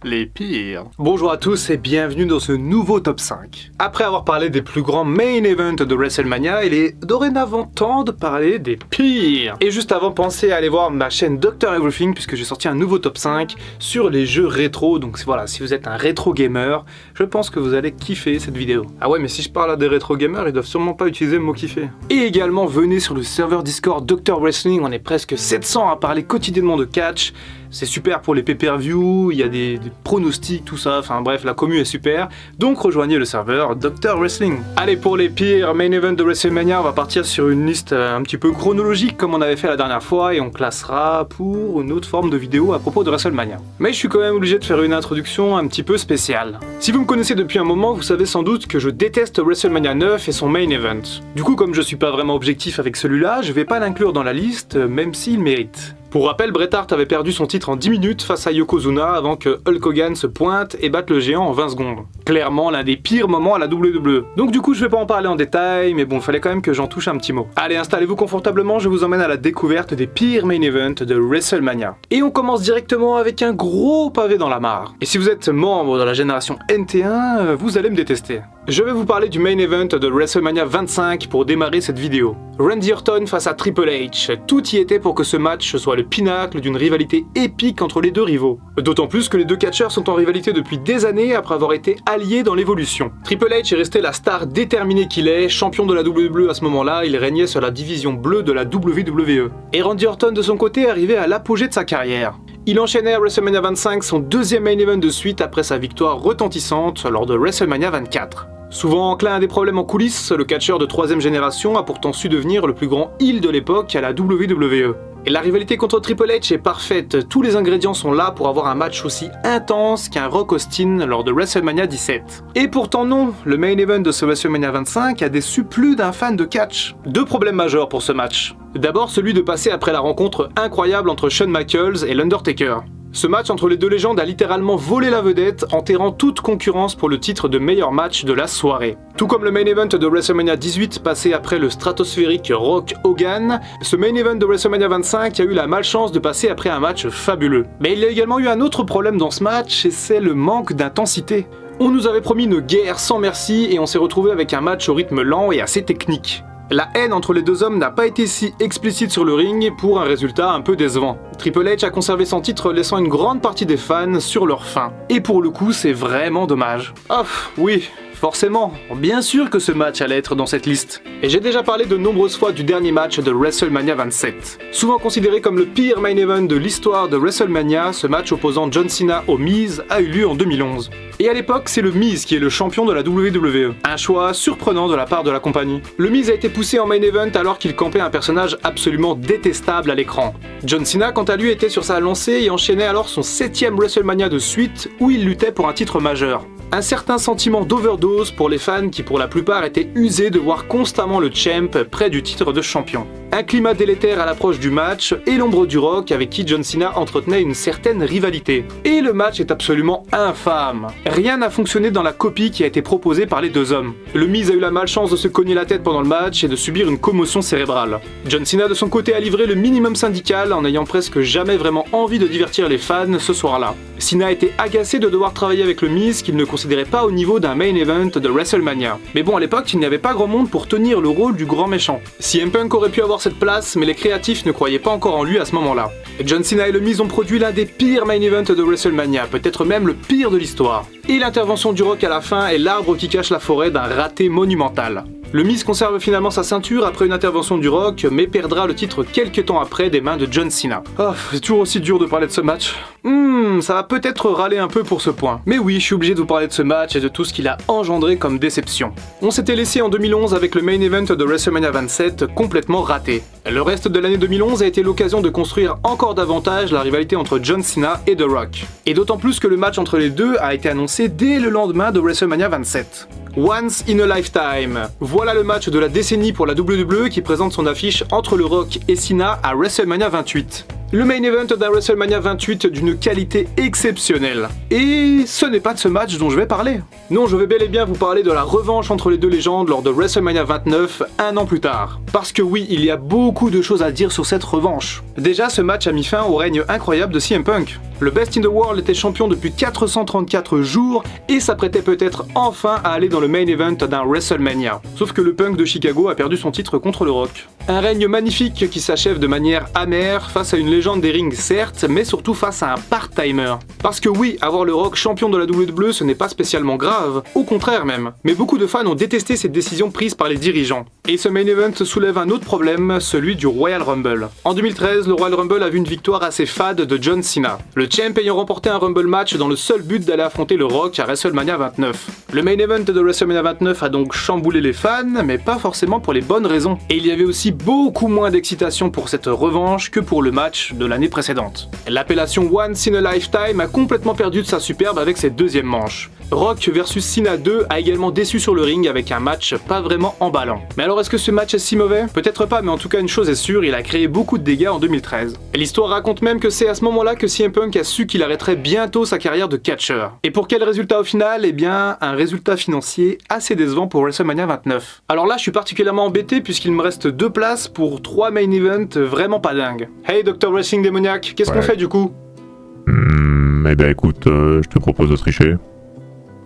Les pires. Bonjour à tous et bienvenue dans ce nouveau top 5. Après avoir parlé des plus grands main events de WrestleMania, il est dorénavant temps de parler des pires. Et juste avant, pensez à aller voir ma chaîne Dr Everything puisque j'ai sorti un nouveau top 5 sur les jeux rétro. Donc voilà, si vous êtes un rétro gamer, je pense que vous allez kiffer cette vidéo. Ah ouais, mais si je parle à des rétro gamers, ils doivent sûrement pas utiliser le mot kiffer. Et également, venez sur le serveur Discord Dr Wrestling, on est presque 700 à parler quotidiennement de catch. C'est super pour les pay-per-view, il y a des pronostics, tout ça, enfin bref, la commu est super. Donc rejoignez le serveur Dr Wrestling. Allez, pour les pires main events de WrestleMania, on va partir sur une liste un petit peu chronologique comme on avait fait la dernière fois et on classera pour une autre forme de vidéo à propos de WrestleMania. Mais je suis quand même obligé de faire une introduction un petit peu spéciale. Si vous me connaissez depuis un moment, vous savez sans doute que je déteste WrestleMania 9 et son main event. Du coup, comme je suis pas vraiment objectif avec celui-là, je vais pas l'inclure dans la liste, même s'il mérite. Pour rappel, Bret Hart avait perdu son titre en 10 minutes face à Yokozuna avant que Hulk Hogan se pointe et batte le géant en 20 secondes. Clairement l'un des pires moments à la WWE. Donc du coup je vais pas en parler en détail, mais bon, fallait quand même que j'en touche un petit mot. Allez, installez-vous confortablement, je vous emmène à la découverte des pires main events de WrestleMania. Et on commence directement avec un gros pavé dans la mare. Et si vous êtes membre de la génération NT1, vous allez me détester. Je vais vous parler du main event de WrestleMania 25 pour démarrer cette vidéo. Randy Orton face à Triple H. Tout y était pour que ce match soit le pinacle d'une rivalité épique entre les deux rivaux. D'autant plus que les deux catcheurs sont en rivalité depuis des années après avoir été alliés dans l'évolution. Triple H est resté la star déterminée qu'il est, champion de la WWE à ce moment-là, il régnait sur la division bleue de la WWE. Et Randy Orton de son côté arrivait à l'apogée de sa carrière. Il enchaînait à WrestleMania 25 son deuxième main event de suite après sa victoire retentissante lors de WrestleMania 24. Souvent enclin à des problèmes en coulisses, le catcheur de troisième génération a pourtant su devenir le plus grand heel de l'époque à la WWE. Et la rivalité contre Triple H est parfaite, tous les ingrédients sont là pour avoir un match aussi intense qu'un Rock Austin lors de WrestleMania 17. Et pourtant non, le main event de ce WrestleMania 25 a déçu plus d'un fan de catch. Deux problèmes majeurs pour ce match. D'abord celui de passer après la rencontre incroyable entre Shawn Michaels et l'Undertaker. Ce match entre les deux légendes a littéralement volé la vedette, enterrant toute concurrence pour le titre de meilleur match de la soirée. Tout comme le main event de WrestleMania 18 passé après le stratosphérique Rock Hogan, ce main event de WrestleMania 25 a eu la malchance de passer après un match fabuleux. Mais il y a également eu un autre problème dans ce match, et c'est le manque d'intensité. On nous avait promis une guerre sans merci et on s'est retrouvé avec un match au rythme lent et assez technique. La haine entre les deux hommes n'a pas été si explicite sur le ring pour un résultat un peu décevant. Triple H a conservé son titre laissant une grande partie des fans sur leur faim. Et pour le coup, c'est vraiment dommage. Ah, oui, forcément, bien sûr que ce match allait être dans cette liste. Et j'ai déjà parlé de nombreuses fois du dernier match de WrestleMania 27. Souvent considéré comme le pire main event de l'histoire de WrestleMania, ce match opposant John Cena au Miz a eu lieu en 2011. Et à l'époque, c'est le Miz qui est le champion de la WWE. Un choix surprenant de la part de la compagnie. Le Miz a été poussé en main event alors qu'il campait un personnage absolument détestable à l'écran. John Cena, quant à lui, était sur sa lancée et enchaînait alors son 7ème WrestleMania de suite où il luttait pour un titre majeur. Un certain sentiment d'overdose pour les fans qui pour la plupart étaient usés de voir constamment le champ près du titre de champion. Un climat délétère à l'approche du match et l'ombre du Rock avec qui John Cena entretenait une certaine rivalité. Et le match est absolument infâme. Rien n'a fonctionné dans la copie qui a été proposée par les deux hommes. Le Miz a eu la malchance de se cogner la tête pendant le match et de subir une commotion cérébrale. John Cena de son côté a livré le minimum syndical en n'ayant presque jamais vraiment envie de divertir les fans ce soir-là. Cena a été agacé de devoir travailler avec le Miz qu'il ne considérait pas au niveau d'un main event de WrestleMania. Mais bon, à l'époque, il n'y avait pas grand monde pour tenir le rôle du grand méchant. CM Punk aurait pu avoir cette place, mais les créatifs ne croyaient pas encore en lui à ce moment-là. John Cena et le Miz ont produit l'un des pires main events de WrestleMania, peut-être même le pire de l'histoire. Et l'intervention du Rock à la fin est l'arbre qui cache la forêt d'un raté monumental. Le Miz conserve finalement sa ceinture après une intervention du Rock, mais perdra le titre quelques temps après des mains de John Cena. Oh, c'est toujours aussi dur de parler de ce match. Ça va peut-être râler un peu pour ce point. Mais oui, je suis obligé de vous parler de ce match et de tout ce qu'il a engendré comme déception. On s'était laissé en 2011 avec le main event de WrestleMania 27 complètement raté. Le reste de l'année 2011 a été l'occasion de construire encore davantage la rivalité entre John Cena et The Rock. Et d'autant plus que le match entre les deux a été annoncé dès le lendemain de WrestleMania 27. Once in a Lifetime. Voilà le match de la décennie pour la WWE qui présente son affiche entre le Rock et Cena à WrestleMania 28. Le main event d'un WrestleMania 28 d'une qualité exceptionnelle. Et ce n'est pas de ce match dont je vais parler. Non, je vais bel et bien vous parler de la revanche entre les deux légendes lors de WrestleMania 29, un an plus tard. Parce que oui, il y a beaucoup de choses à dire sur cette revanche. Déjà, ce match a mis fin au règne incroyable de CM Punk. Le Best in the World était champion depuis 434 jours et s'apprêtait peut-être enfin à aller dans le main event d'un WrestleMania. Sauf que le Punk de Chicago a perdu son titre contre le Rock. Un règne magnifique qui s'achève de manière amère face à une légende des rings certes, mais surtout face à un part-timer. Parce que oui, avoir le Rock champion de la WWE ce n'est pas spécialement grave, au contraire même. Mais beaucoup de fans ont détesté cette décision prise par les dirigeants. Et ce main event soulève un autre problème, celui du Royal Rumble. En 2013, le Royal Rumble a vu une victoire assez fade de John Cena. Le champ ayant remporté un Rumble match dans le seul but d'aller affronter le Rock à WrestleMania 29. Le main event de WrestleMania 29 a donc chamboulé les fans, mais pas forcément pour les bonnes raisons. Et il y avait aussi beaucoup moins d'excitation pour cette revanche que pour le match de l'année précédente. L'appellation Once in a Lifetime a complètement perdu de sa superbe avec cette deuxième manche. Rock versus Cena 2 a également déçu sur le ring avec un match pas vraiment emballant. Mais alors est-ce que ce match est si mauvais? Peut-être pas, mais en tout cas une chose est sûre, il a créé beaucoup de dégâts en 2013. Et l'histoire raconte même que c'est à ce moment-là que CM Punk a su qu'il arrêterait bientôt sa carrière de catcheur. Et pour quel résultat au final? Eh bien, un résultat financier assez décevant pour WrestleMania 29. Alors là, je suis particulièrement embêté puisqu'il me reste 2 places pour 3 main events vraiment pas dingues. Hey Dr Wrestling Démoniaque, qu'est-ce qu'on fait du coup? Eh ben écoute, je te propose de tricher.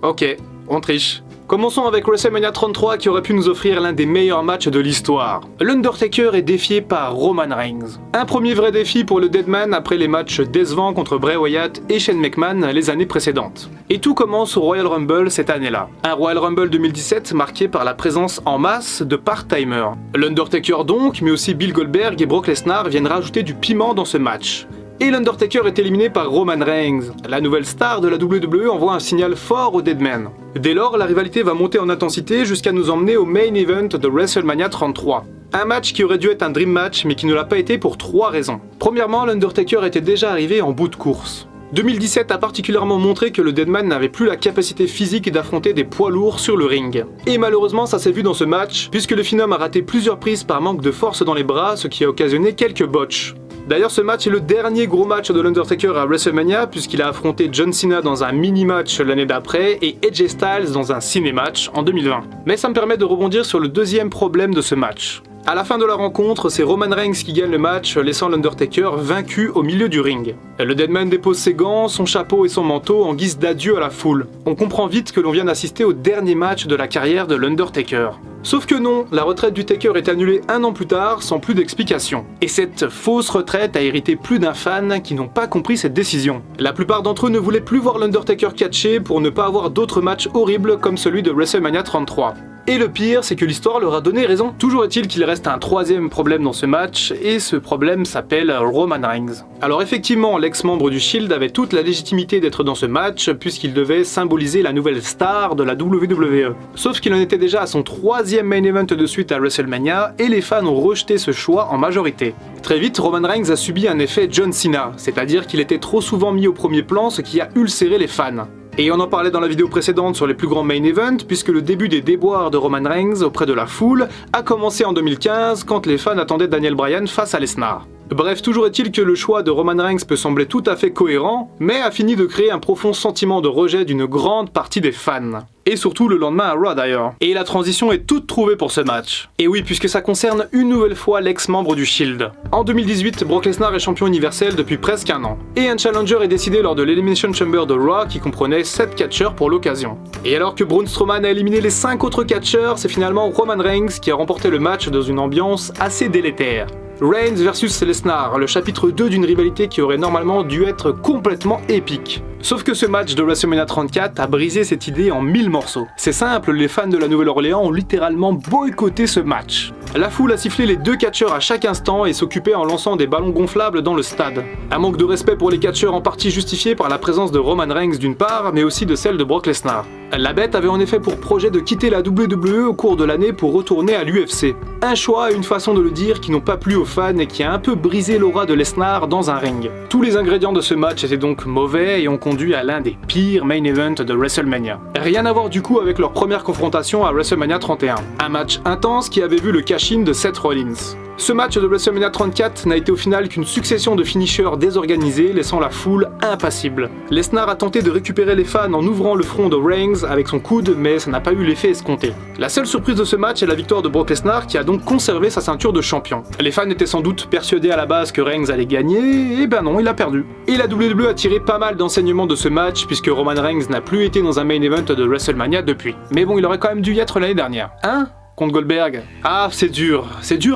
Ok, on triche. Commençons avec WrestleMania 33 qui aurait pu nous offrir l'un des meilleurs matchs de l'histoire. L'Undertaker est défié par Roman Reigns. Un premier vrai défi pour le Deadman après les matchs décevants contre Bray Wyatt et Shane McMahon les années précédentes. Et tout commence au Royal Rumble cette année-là. Un Royal Rumble 2017 marqué par la présence en masse de part-timers. L'Undertaker donc, mais aussi Bill Goldberg et Brock Lesnar viennent rajouter du piment dans ce match. Et l'Undertaker est éliminé par Roman Reigns. La nouvelle star de la WWE envoie un signal fort au Deadman. Dès lors, la rivalité va monter en intensité jusqu'à nous emmener au main event de WrestleMania 33. Un match qui aurait dû être un dream match mais qui ne l'a pas été pour 3 raisons. Premièrement, l'Undertaker était déjà arrivé en bout de course. 2017 a particulièrement montré que le Deadman n'avait plus la capacité physique d'affronter des poids lourds sur le ring. Et malheureusement ça s'est vu dans ce match, puisque le Phenom a raté plusieurs prises par manque de force dans les bras, ce qui a occasionné quelques botches. D'ailleurs ce match est le dernier gros match de l'Undertaker à WrestleMania, puisqu'il a affronté John Cena dans un mini-match l'année d'après et AJ Styles dans un ciné-match en 2020. Mais ça me permet de rebondir sur le deuxième problème de ce match. À la fin de la rencontre, c'est Roman Reigns qui gagne le match, laissant l'Undertaker vaincu au milieu du ring. Le Deadman dépose ses gants, son chapeau et son manteau en guise d'adieu à la foule. On comprend vite que l'on vient d'assister au dernier match de la carrière de l'Undertaker. Sauf que non, la retraite du Taker est annulée 1 an plus tard, sans plus d'explication. Et cette fausse retraite a irrité plus d'un fan qui n'ont pas compris cette décision. La plupart d'entre eux ne voulaient plus voir l'Undertaker catcher pour ne pas avoir d'autres matchs horribles comme celui de WrestleMania 33. Et le pire, c'est que l'histoire leur a donné raison. Toujours est-il qu'il reste un troisième problème dans ce match, et ce problème s'appelle Roman Reigns. Alors effectivement, l'ex-membre du Shield avait toute la légitimité d'être dans ce match, puisqu'il devait symboliser la nouvelle star de la WWE. Sauf qu'il en était déjà à son 3e main event de suite à WrestleMania, et les fans ont rejeté ce choix en majorité. Très vite, Roman Reigns a subi un effet John Cena, c'est-à-dire qu'il était trop souvent mis au premier plan, ce qui a ulcéré les fans. Et on en parlait dans la vidéo précédente sur les plus grands main events, puisque le début des déboires de Roman Reigns auprès de la foule a commencé en 2015 quand les fans attendaient Daniel Bryan face à Lesnar. Bref, toujours est-il que le choix de Roman Reigns peut sembler tout à fait cohérent, mais a fini de créer un profond sentiment de rejet d'une grande partie des fans. Et surtout le lendemain à Raw d'ailleurs. Et la transition est toute trouvée pour ce match. Et oui, puisque ça concerne une nouvelle fois l'ex-membre du Shield. En 2018, Brock Lesnar est champion universel depuis presque 1 an. Et un challenger est décidé lors de l'Elimination Chamber de Raw qui comprenait 7 catcheurs pour l'occasion. Et alors que Braun Strowman a éliminé les 5 autres catcheurs, c'est finalement Roman Reigns qui a remporté le match dans une ambiance assez délétère. Reigns versus Lesnar, le chapitre 2 d'une rivalité qui aurait normalement dû être complètement épique. Sauf que ce match de WrestleMania 34 a brisé cette idée en 1000 morceaux. C'est simple, les fans de la Nouvelle-Orléans ont littéralement boycotté ce match. La foule a sifflé les 2 catcheurs à chaque instant et s'occupait en lançant des ballons gonflables dans le stade. Un manque de respect pour les catcheurs en partie justifié par la présence de Roman Reigns d'une part, mais aussi de celle de Brock Lesnar. La bête avait en effet pour projet de quitter la WWE au cours de l'année pour retourner à l'UFC. Un choix et une façon de le dire qui n'ont pas plu aux fans et qui a un peu brisé l'aura de Lesnar dans un ring. Tous les ingrédients de ce match étaient donc mauvais et ont conduit à l'un des pires main events de WrestleMania. Rien à voir du coup avec leur première confrontation à WrestleMania 31. Un match intense qui avait vu le cash-in de Seth Rollins. Ce match de WrestleMania 34 n'a été au final qu'une succession de finishers désorganisés, laissant la foule impassible. Lesnar a tenté de récupérer les fans en ouvrant le front de Reigns avec son coude, mais ça n'a pas eu l'effet escompté. La seule surprise de ce match est la victoire de Brock Lesnar, qui a donc conservé sa ceinture de champion. Les fans étaient sans doute persuadés à la base que Reigns allait gagner, et ben non, il a perdu. Et la WWE a tiré pas mal d'enseignements de ce match, puisque Roman Reigns n'a plus été dans un main event de WrestleMania depuis. Mais bon, il aurait quand même dû y être l'année dernière. Hein ? Contre Goldberg. Ah, c'est dur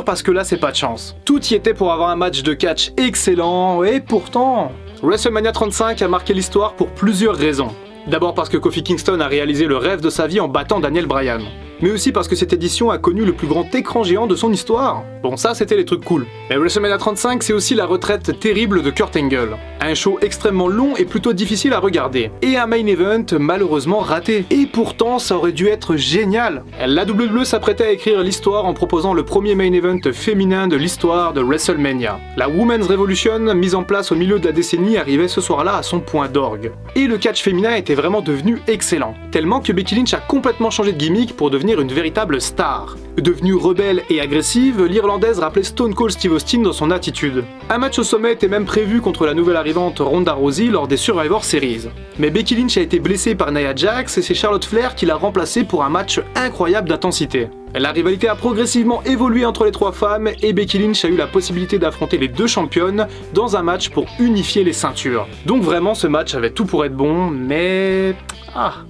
parce que là c'est pas de chance. Tout y était pour avoir un match de catch excellent, et pourtant... WrestleMania 35 a marqué l'histoire pour plusieurs raisons. D'abord parce que Kofi Kingston a réalisé le rêve de sa vie en battant Daniel Bryan. Mais aussi parce que cette édition a connu le plus grand écran géant de son histoire. Bon, ça c'était les trucs cool. Mais WrestleMania 35 c'est aussi la retraite terrible de Kurt Angle. Un show extrêmement long et plutôt difficile à regarder. Et un main event malheureusement raté. Et pourtant ça aurait dû être génial. La WWE s'apprêtait à écrire l'histoire en proposant le premier main event féminin de l'histoire de WrestleMania. La Women's Revolution, mise en place au milieu de la décennie, arrivait ce soir-là à son point d'orgue. Et le catch féminin était vraiment devenu excellent. Tellement que Becky Lynch a complètement changé de gimmick pour devenir une véritable star. Devenue rebelle et agressive, l'Irlandaise rappelait Stone Cold Steve Austin dans son attitude. Un match au sommet était même prévu contre la nouvelle arrivante Ronda Rousey lors des Survivor Series. Mais Becky Lynch a été blessée par Nia Jax et c'est Charlotte Flair qui l'a remplacée pour un match incroyable d'intensité. La rivalité a progressivement évolué entre les trois femmes et Becky Lynch a eu la possibilité d'affronter les deux championnes dans un match pour unifier les ceintures. Donc vraiment ce match avait tout pour être bon, mais...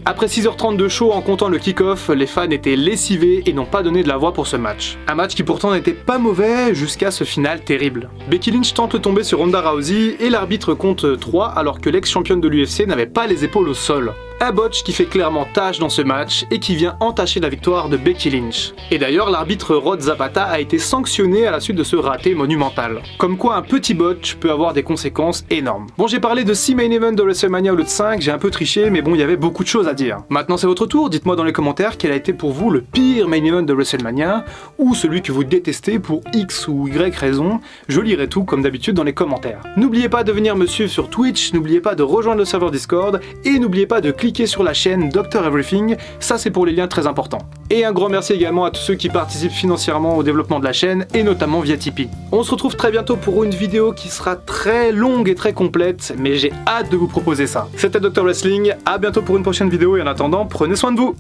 Après 6h30 de show en comptant le kick-off, les fans étaient lessivés et n'ont pas donné de la voix pour ce match. Un match qui pourtant n'était pas mauvais jusqu'à ce final terrible. Becky Lynch tente de tomber sur Ronda Rousey et l'arbitre compte 3 alors que l'ex-championne de l'UFC n'avait pas les épaules au sol. Un botch qui fait clairement tâche dans ce match et qui vient entacher la victoire de Becky Lynch. Et d'ailleurs, l'arbitre Rod Zapata a été sanctionné à la suite de ce raté monumental. Comme quoi un petit botch peut avoir des conséquences énormes. Bon, j'ai parlé de 6 main events de WrestleMania au lieu de 5, j'ai un peu triché, mais bon, il y avait beaucoup de choses à dire. Maintenant c'est votre tour, dites-moi dans les commentaires quel a été pour vous le pire main event de WrestleMania, ou celui que vous détestez pour X ou Y raison, je lirai tout comme d'habitude dans les commentaires. N'oubliez pas de venir me suivre sur Twitch, n'oubliez pas de rejoindre le serveur Discord, et n'oubliez pas de cliquer sur la chaîne Dr Everything, ça c'est pour les liens très importants. Et un grand merci également à tous ceux qui participent financièrement au développement de la chaîne, et notamment via Tipeee. On se retrouve très bientôt pour une vidéo qui sera très longue et très complète, mais j'ai hâte de vous proposer ça. C'était Dr Wrestling, à bientôt pour une prochaine vidéo, et en attendant, prenez soin de vous.